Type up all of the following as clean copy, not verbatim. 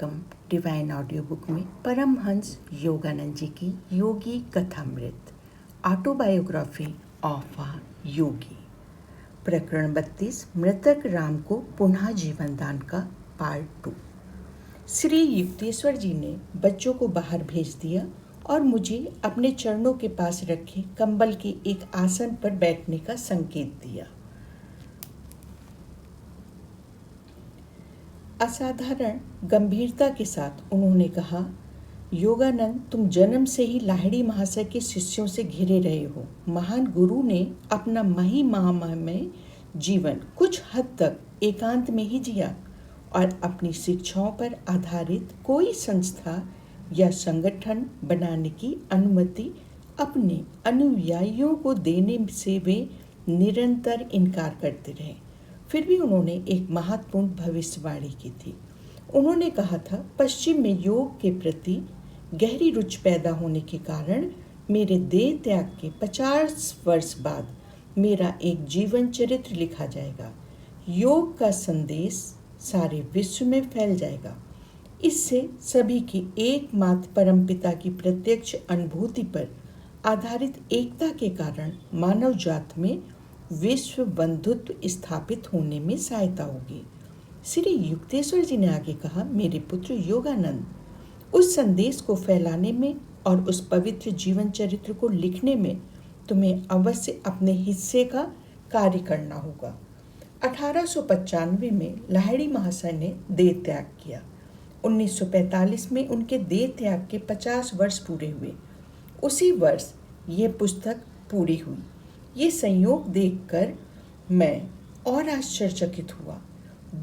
कम divine audio book में परमहंस योगानंद जी की योगी कथामृत autobiography of a योगी प्रकरण 32 मृतक राम को पुनः जीवन दान का पार्ट 2। श्री युक्तेश्वर जी ने बच्चों को बाहर भेज दिया और मुझे अपने चरणों के पास रखे कंबल के एक आसन पर बैठने का संकेत दिया। असाधारण गंभीरता के साथ उन्होंने कहा, योगानंद, तुम जन्म से ही लाहिड़ी महाशय के शिष्यों से घिरे रहे हो। महान गुरु ने अपना महिमामय जीवन कुछ हद तक एकांत में ही जिया और अपनी शिक्षाओं पर आधारित कोई संस्था या संगठन बनाने की अनुमति अपने अनुयायियों को देने से वे निरंतर इनकार करते रहे। फिर भी उन्होंने एक महत्वपूर्ण भविष्यवाणी की थी। उन्होंने कहा था, पश्चिम में योग के प्रति गहरी रुचि पैदा होने के कारण मेरे देह त्याग के 50 वर्ष बाद मेरा एक जीवन चरित्र लिखा जाएगा। योग का संदेश सारे विश्व में फैल जाएगा। इससे सभी की एकमात्र परमपिता की प्रत्यक्ष अनुभूति पर आधारित एकता के कारण मानव जात में विश्व बंधुत्व स्थापित होने में सहायता होगी। श्री युक्तेश्वर जी ने आगे कहा, मेरे पुत्र योगानंद, उस संदेश को फैलाने में और उस पवित्र जीवन चरित्र को लिखने में तुम्हें अवश्य अपने हिस्से का कार्य करना होगा। 1895 में लाहिड़ी महाशय ने देह त्याग किया। 1945 में उनके देह त्याग के 50 वर्ष पूरे हुए। उसी वर्ष ये पुस्तक पूरी हुई। ये संयोग देखकर मैं और आश्चर्यचकित हुआ,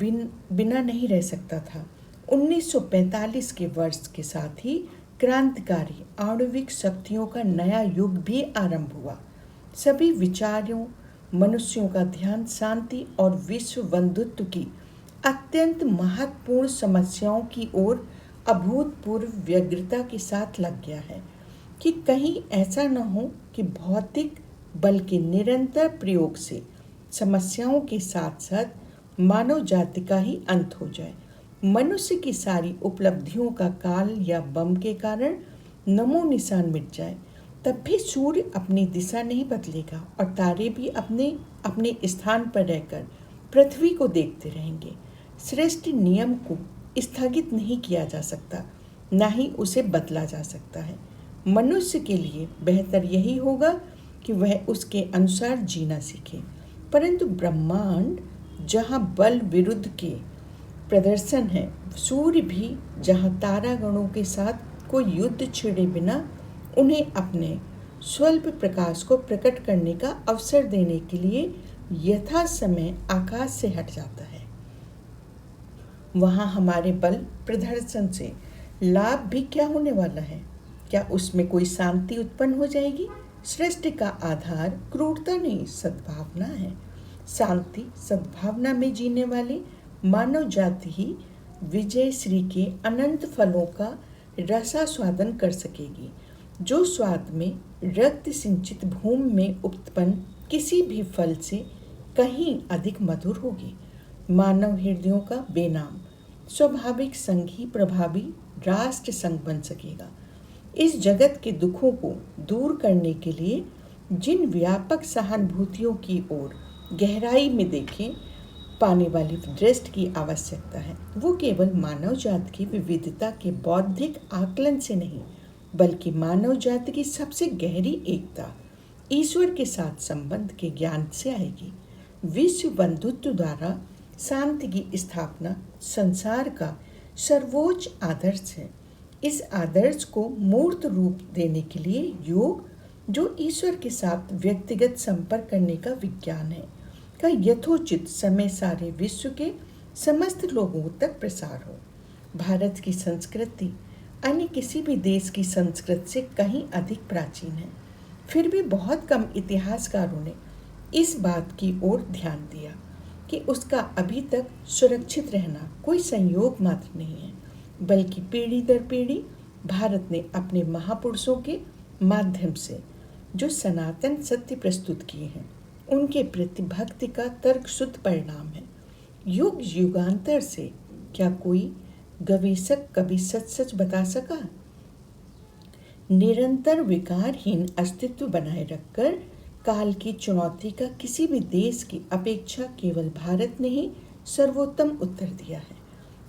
बिना नहीं रह सकता था। 1945 के वर्ष के साथ ही क्रांतिकारी आणविक शक्तियों का नया युग भी आरंभ हुआ। सभी विचारों, मनुष्यों का ध्यान शांति और विश्व बंधुत्व की अत्यंत महत्वपूर्ण समस्याओं की ओर अभूतपूर्व व्यग्रता के साथ लग गया है कि कहीं ऐसा न हो कि भौतिक बल्कि निरंतर प्रयोग से समस्याओं के साथ साथ मानव जाति का ही अंत हो जाए। मनुष्य की सारी उपलब्धियों का काल या बम के कारण नमो निशान मिट जाए, तब भी सूर्य अपनी दिशा नहीं बदलेगा और तारे भी अपने अपने स्थान पर रहकर पृथ्वी को देखते रहेंगे। श्रेष्ठ नियम को स्थगित नहीं किया जा सकता, ना ही उसे बदला जा सकता है। मनुष्य के लिए बेहतर यही होगा कि वह उसके अनुसार जीना सीखे। परंतु ब्रह्मांड जहाँ बल विरुद्ध के प्रदर्शन है, सूर्य भी जहाँ तारागणों के साथ कोई युद्ध छिड़े बिना उन्हें अपने स्वल्प प्रकाश को प्रकट करने का अवसर देने के लिए यथा समय आकाश से हट जाता है, वहाँ हमारे बल प्रदर्शन से लाभ भी क्या होने वाला है? क्या उसमें कोई शांति उत्पन्न हो जाएगी? सृष्टि का आधार क्रूरता नहीं, सद्भावना है। शांति सद्भावना में जीने वाली मानव जाति ही विजय श्री के अनंत फलों का रसास्वादन कर सकेगी, जो स्वाद में रक्त सिंचित भूमि में उत्पन्न किसी भी फल से कहीं अधिक मधुर होगी। मानव हृदयों का बेनाम स्वाभाविक संघ ही प्रभावी राष्ट्र संघ बन सकेगा। इस जगत के दुखों को दूर करने के लिए जिन व्यापक सहानुभूतियों की ओर गहराई में देखें पाने वाली दृष्टि की आवश्यकता है, वो केवल मानव जाति की विविधता के बौद्धिक आकलन से नहीं, बल्कि मानव जाति की सबसे गहरी एकता, ईश्वर के साथ संबंध के ज्ञान से आएगी। विश्व बंधुत्व द्वारा शांति की स्थापना संसार का सर्वोच्च आदर्श है। इस आदर्श को मूर्त रूप देने के लिए योग, जो ईश्वर के साथ व्यक्तिगत संपर्क करने का विज्ञान है, का यथोचित समय सारे विश्व के समस्त लोगों तक प्रसार हो। भारत की संस्कृति अन्य किसी भी देश की संस्कृति से कहीं अधिक प्राचीन है। फिर भी बहुत कम इतिहासकारों ने इस बात की ओर ध्यान दिया कि उसका अभी तक सुरक्षित रहना कोई संयोग मात्र नहीं है, बल्कि पीढ़ी दर पीढ़ी भारत ने अपने महापुरुषों के माध्यम से जो सनातन सत्य प्रस्तुत किए हैं, उनके प्रति भक्ति का तर्कशुद्ध परिणाम है। युग युगांतर से क्या कोई गवेषक कभी सच सच बता सका? निरंतर विकारहीन अस्तित्व बनाए रखकर काल की चुनौती का किसी भी देश की अपेक्षा केवल भारत ने ही सर्वोत्तम उत्तर दिया है।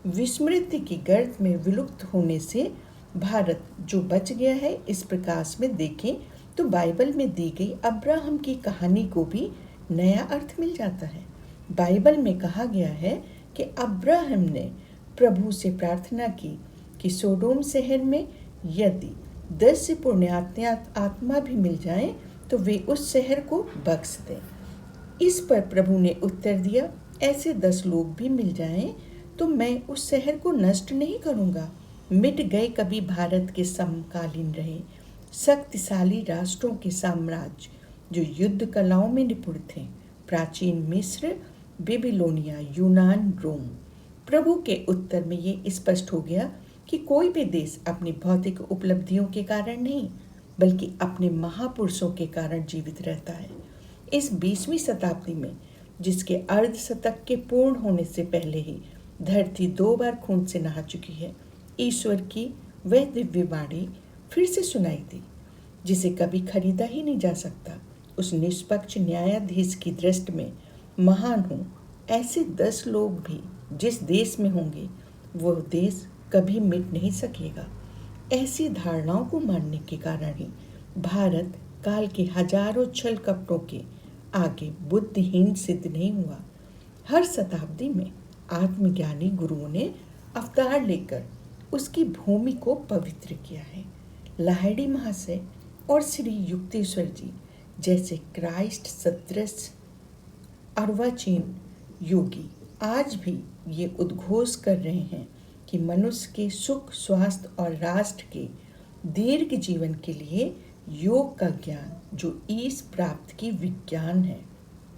विस्मृति की गर्त में विलुप्त होने से भारत जो बच गया है, इस प्रकाश में देखें तो बाइबल में दी गई अब्राहम की कहानी को भी नया अर्थ मिल जाता है। बाइबल में कहा गया है कि अब्राहम ने प्रभु से प्रार्थना की कि सोडोम शहर में यदि 10 पुण्यात्मा आत्मा भी मिल जाएं तो वे उस शहर को बख्श दें। इस पर प्रभु ने उत्तर दिया, ऐसे 10 लोग भी मिल जाएं तो मैं उस शहर को नष्ट नहीं करूंगा। मिट गए कभी भारत के समकालीन रहे शक्तिशाली राष्ट्रों के साम्राज्य जो युद्ध कलाओं में निपुण थे, प्राचीन मिस्र, बेबीलोनिया, यूनान, रोम। प्रभु के उत्तर में ये स्पष्ट हो गया कि कोई भी देश अपनी भौतिक उपलब्धियों के कारण नहीं, बल्कि अपने महापुरुषों के कारण जीवित रहता है। इस 20वीं शताब्दी में, जिसके अर्ध शतक के पूर्ण होने से पहले ही धरती 2 बार खून से नहा चुकी है, ईश्वर की वह दिव्य वाणी फिर से सुनाई दी, जिसे कभी खरीदा ही नहीं जा सकता। उस निष्पक्ष न्यायाधीश की दृष्टि में महान हूँ, ऐसे 10 लोग भी जिस देश में होंगे, वह देश कभी मिट नहीं सकेगा। ऐसी धारणाओं को मानने के कारण ही भारत काल के हजारों छल कपटों के आगे बुद्धिहीन सिद्ध नहीं हुआ। हर शताब्दी में आत्मज्ञानी गुरुओं ने अवतार लेकर उसकी भूमि को पवित्र किया है। लाहिड़ी महाशय और श्री युक्तेश्वर जी जैसे क्राइस्ट सदृश अर्वाचीन योगी आज भी ये उद्घोष कर रहे हैं कि मनुष्य के सुख, स्वास्थ्य और राष्ट्र के दीर्घ जीवन के लिए योग का ज्ञान, जो ईश प्राप्त की विज्ञान है,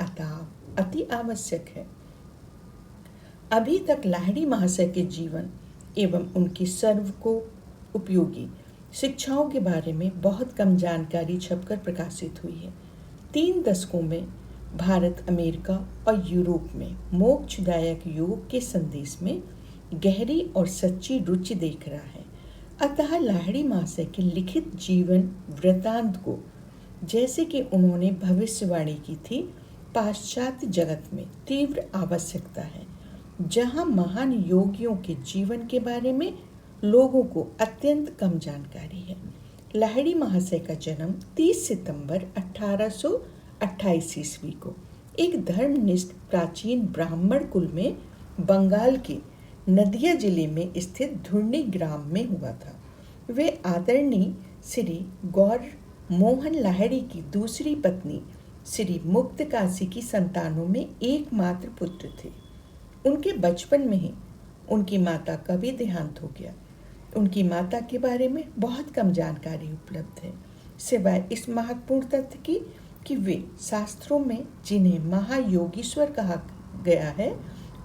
अतः अति आवश्यक है। अभी तक लाहिड़ी महाशय के जीवन एवं उनकी सर्व को उपयोगी शिक्षाओं के बारे में बहुत कम जानकारी छपकर प्रकाशित हुई है। 3 दशकों में भारत, अमेरिका और यूरोप में मोक्षदायक योग के संदेश में गहरी और सच्ची रुचि देख रहा है। अतः लाहिड़ी महाशय के लिखित जीवन वृत्तांत को, जैसे कि उन्होंने भविष्यवाणी की थी, पाश्चात्य जगत में तीव्र आवश्यकता है, जहां महान योगियों के जीवन के बारे में लोगों को अत्यंत कम जानकारी है। लाहिड़ी महाशय का जन्म 30 सितंबर 1828 ईस्वी को एक धर्मनिष्ठ प्राचीन ब्राह्मण कुल में बंगाल के नदिया जिले में स्थित धुर्नी ग्राम में हुआ था। वे आदरणीय श्री गौर मोहन लाहिड़ी की दूसरी पत्नी श्री मुक्तकाशी की संतानों में एकमात्र पुत्र थे। उनके बचपन में ही उनकी माता का भी देहांत हो गया। उनकी माता के बारे में बहुत कम जानकारी उपलब्ध है, सिवाय इस महत्वपूर्ण तथ्य की कि वे शास्त्रों में जिन्हें महायोगीश्वर कहा गया है,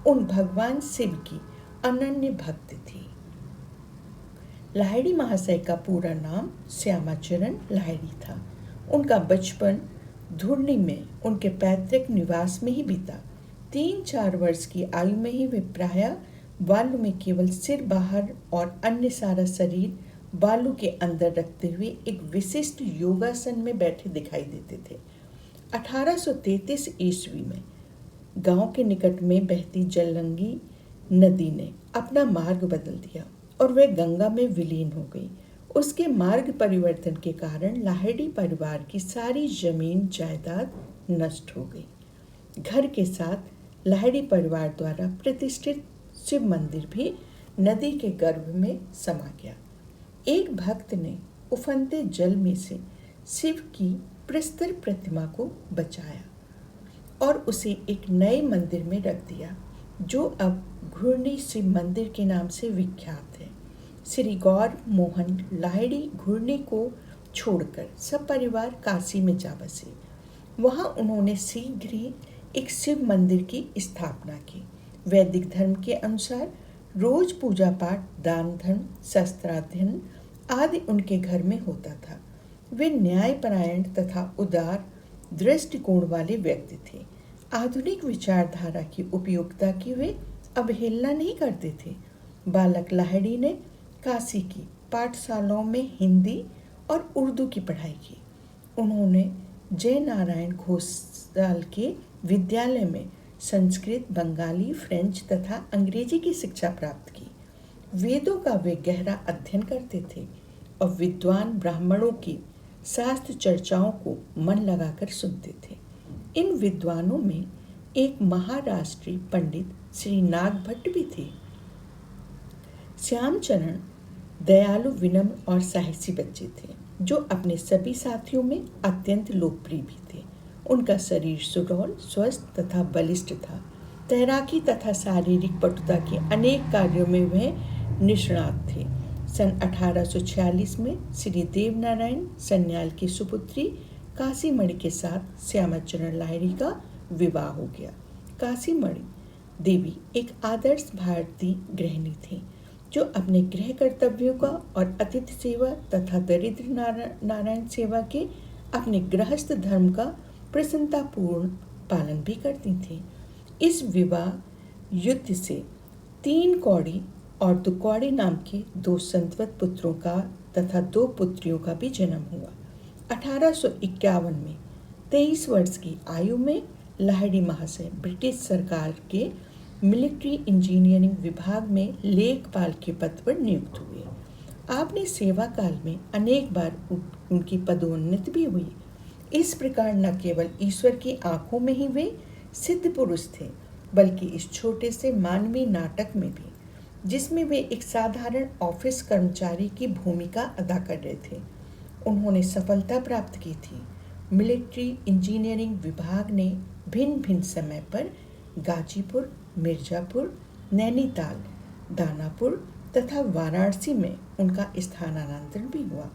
उन भगवान शिव की अनन्य भक्त थी। लाहिड़ी महाशय का पूरा नाम श्यामाचरण लाहिड़ी था। उनका बचपन धुर्नी में उनके पैतृक निवास में ही बीता। 3-4 वर्ष की आयु में ही वे प्रायः बालू में केवल सिर बाहर और अन्य सारा शरीर बालू के अंदर रखते हुए एक विशिष्ट योगासन में बैठे दिखाई देते थे। 1833 ईस्वी में गांव के निकट में बहती जलंगी नदी ने अपना मार्ग बदल दिया और वह गंगा में विलीन हो गई। उसके मार्ग परिवर्तन के कारण लाहिड़ी परिवार की सारी जमीन जायदाद नष्ट हो गई। घर के साथ लाहिड़ी परिवार द्वारा प्रतिष्ठित शिव मंदिर भी नदी के गर्भ में समा गया। एक भक्त ने उफनते जल में से शिव की प्रस्तर प्रतिमा को बचाया और उसे एक नए मंदिर में रख दिया, जो अब घुर्नी शिव मंदिर के नाम से विख्यात है। श्री गौर मोहन लाहिड़ी घुर्नी को छोड़कर सब परिवार काशी में जा बसे। वहाँ उन्होंने शीघ्र ही एक शिव मंदिर की स्थापना की। वैदिक धर्म के अनुसार रोज पूजा पाठ, दान धर्म, शस्त्राध्ययन आदि उनके घर में होता था। वे न्यायपरायण तथा उदार दृष्टिकोण वाले व्यक्ति थे। आधुनिक विचारधारा की उपयोगिता की वे अवहेलना नहीं करते थे। बालक लाहिड़ी ने काशी की पाठशालाओं में हिंदी और उर्दू की पढ़ाई की। उन्होंने जय नारायण घोषाल के विद्यालय में संस्कृत, बंगाली, फ्रेंच तथा अंग्रेजी की शिक्षा प्राप्त की। वेदों का वे गहरा अध्ययन करते थे और विद्वान ब्राह्मणों की शास्त्र चर्चाओं को मन लगाकर सुनते थे। इन विद्वानों में एक महाराष्ट्रीय पंडित श्री नाग भट्ट भी थे। श्यामचरण दयालु, विनम्र और साहसी बच्चे थे जो अपने सभी साथियों में अत्यंत लोकप्रिय भी थे। उनका शरीर सुडौल, स्वस्थ तथा बलिष्ठ था। तैराकी तथा शारीरिक पटुता के अनेक कार्यों में वह निष्णात थे। सन 1846 में श्री देवनारायण सन्याल की सुपुत्री काशीमणि के साथ श्यामाचरण लाहिड़ी का विवाह हो गया। काशीमणि देवी एक आदर्श भारतीय गृहिणी थी जो अपने गृह कर्तव्यों का और अतिथि सेवा तथा दरिद्र नारायण सेवा के अपने गृहस्थ धर्म का प्रसन्नतापूर्ण पालन भी करती थी। इस विवाह युद्ध से 3 कौड़ी और दुकौड़ी नाम के 2 संतवत पुत्रों का तथा 2 पुत्रियों का भी जन्म हुआ। 1851 में 23 वर्ष की आयु में लाहिड़ी महाशय ब्रिटिश सरकार के मिलिट्री इंजीनियरिंग विभाग में लेखपाल के पद पर नियुक्त हुए। आपने सेवा काल में अनेक बार उनकी पदोन्नति भी हुई। इस प्रकार न केवल ईश्वर की आंखों में ही वे सिद्ध पुरुष थे, बल्कि इस छोटे से मानवीय नाटक में भी, जिसमें वे एक साधारण ऑफिस कर्मचारी की भूमिका अदा कर रहे थे, उन्होंने सफलता प्राप्त की थी। मिलिट्री इंजीनियरिंग विभाग ने भिन्न भिन्न समय पर गाजीपुर, मिर्जापुर, नैनीताल, दानापुर तथा वाराणसी में उनका स्थानांतरण भी हुआ।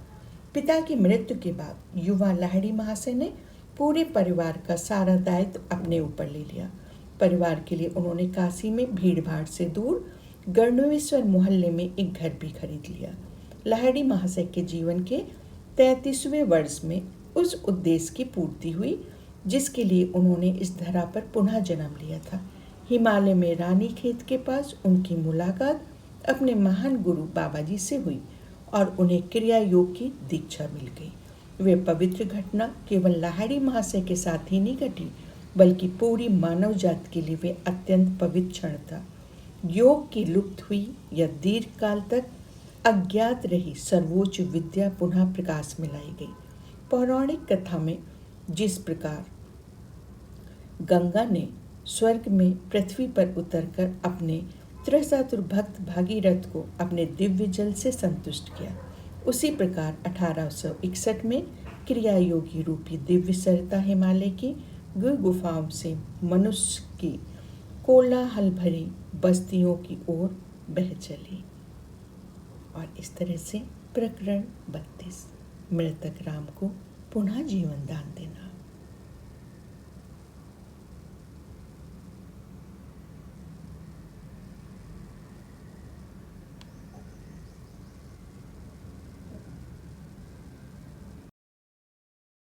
पिता की मृत्यु के बाद युवा लाहिड़ी महाशय ने पूरे परिवार का सारा दायित्व अपने ऊपर ले लिया। परिवार के लिए उन्होंने काशी में भीड़-भाड़ से दूर गणेश्वर मोहल्ले में एक घर भी खरीद लिया। लाहिड़ी महाशय के जीवन के 33वें वर्ष में उस उद्देश्य की पूर्ति हुई जिसके लिए उन्होंने इस धरा पर पुनः जन्म लिया था। हिमालय में रानीखेत के पास उनकी मुलाकात अपने महान गुरु बाबाजी से हुई और उन्हें क्रिया योग की दीक्षा मिल गई। वे पवित्र घटना केवल लाहिड़ी महाशय के साथ ही नहीं घटी, बल्कि पूरी मानव जाति के लिए वे अत्यंत पवित्र क्षण था। योग की लुप्त हुई या दीर्घ काल तक अज्ञात रही सर्वोच्च विद्या पुनः प्रकाश में लाई गई। पौराणिक कथा में जिस प्रकार गंगा ने स्वर्ग में पृथ्वी पर उतरकर अपने त्रिशतुर भक्त भागीरथ को अपने दिव्य जल से संतुष्ट किया, उसी प्रकार 1861 में क्रिया योगी रूपी दिव्य सरिता हिमालय की गुफाओं से मनुष्य की कोलाहल भरी बस्तियों की ओर बह चली। और इस तरह से प्रकरण 32 मृतक राम को पुनः जीवन दान देना।